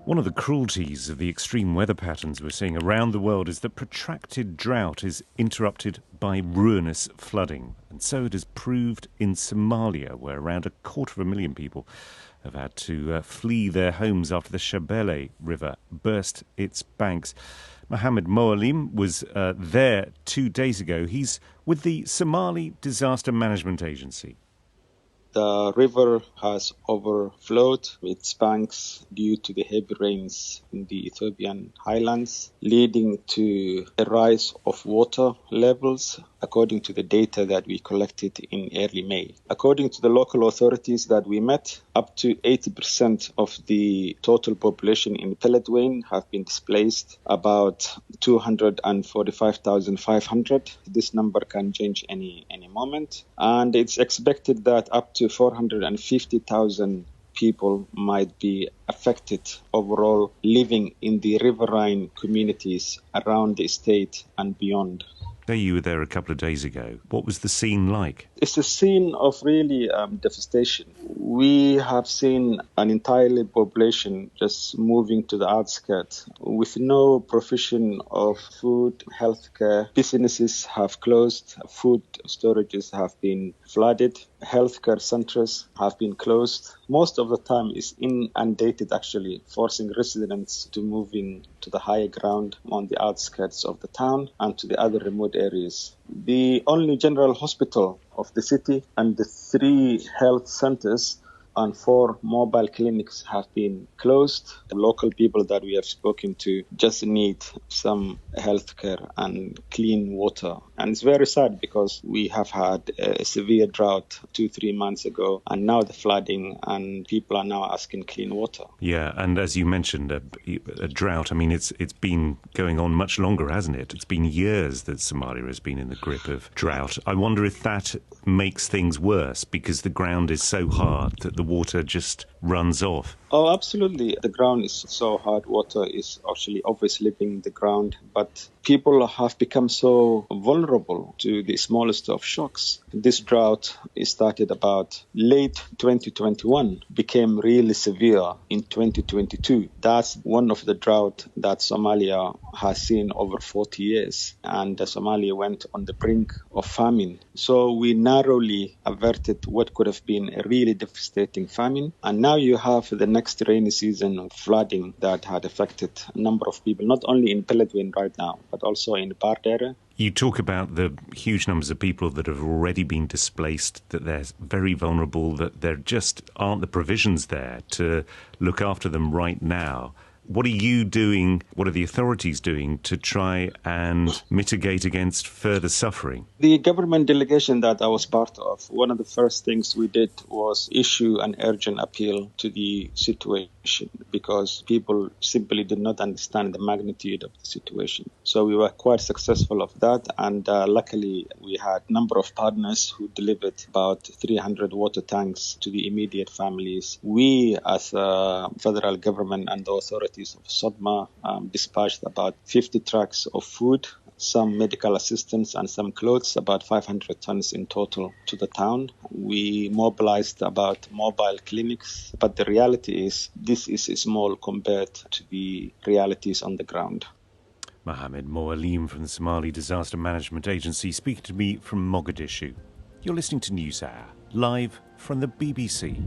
One of the cruelties of the extreme weather patterns we're seeing around the world is that protracted drought is interrupted by ruinous flooding. And so it has proved in Somalia, where around 250,000 people have had to flee their homes after the Shabelle River burst its banks. Mohammed Moalim was there 2 days ago. He's with the Somali Disaster Management Agency. The river has overflowed its banks due to the heavy rains in the Ethiopian highlands, leading to a rise of water levels, according to the data that we collected in early May. According to the local authorities that we met, up to 80% of the total population in Beledweyne have been displaced, about 245,500. This number can change any moment. And it's expected that up to 450,000 people might be affected overall living in the riverine communities around the state and beyond. You were there a couple of days ago. What was the scene like? It's a scene of really devastation. We have seen an entire population just moving to the outskirts with no provision of food, healthcare. Businesses have closed, food storages have been flooded, healthcare centers have been closed. Most of the time is inundated, actually, forcing residents to move in to the higher ground on the outskirts of the town and to the other remote areas. The only general hospital of the city and the 3 health centers and 4 mobile clinics have been closed. The local people that we have spoken to just need some healthcare and clean water. And it's very sad because we have had a severe drought 2-3 months ago, and now the flooding, and people are now asking clean water. Yeah, and as you mentioned, a drought, I mean, it's been going on much longer, hasn't it? It's been years that Somalia has been in the grip of drought. I wonder if that makes things worse because the ground is so hard that the water just runs off. Oh, absolutely. The ground is so hard. Water is actually always leaving the ground, but people have become so vulnerable to the smallest of shocks. This drought started about late 2021, became really severe in 2022. That's one of the drought that Somalia has seen over 40 years, and Somalia went on the brink of famine. So we narrowly averted what could have been a really devastating famine, and now you have the next rainy season of flooding that had affected a number of people, not only in Beledweyne right now, but also in the Bard area. You talk about the huge numbers of people that have already been displaced, that they're very vulnerable, that there just aren't the provisions there to look after them right now. What are you doing, what are the authorities doing to try and mitigate against further suffering? The government delegation that I was part of, one of the first things we did was issue an urgent appeal to the situation because people simply did not understand the magnitude of the situation. So we were quite successful of that, and luckily we had a number of partners who delivered about 300 water tanks to the immediate families. We, as a federal government and the authorities of SODMA, dispatched about 50 trucks of food, some medical assistance and some clothes, about 500 tons in total to the town. We mobilized about mobile clinics, but the reality is this is small compared to the realities on the ground. Mohammed Moalim from the Somali Disaster Management Agency speaking to me from Mogadishu. You're listening to NewsHour, live from the BBC.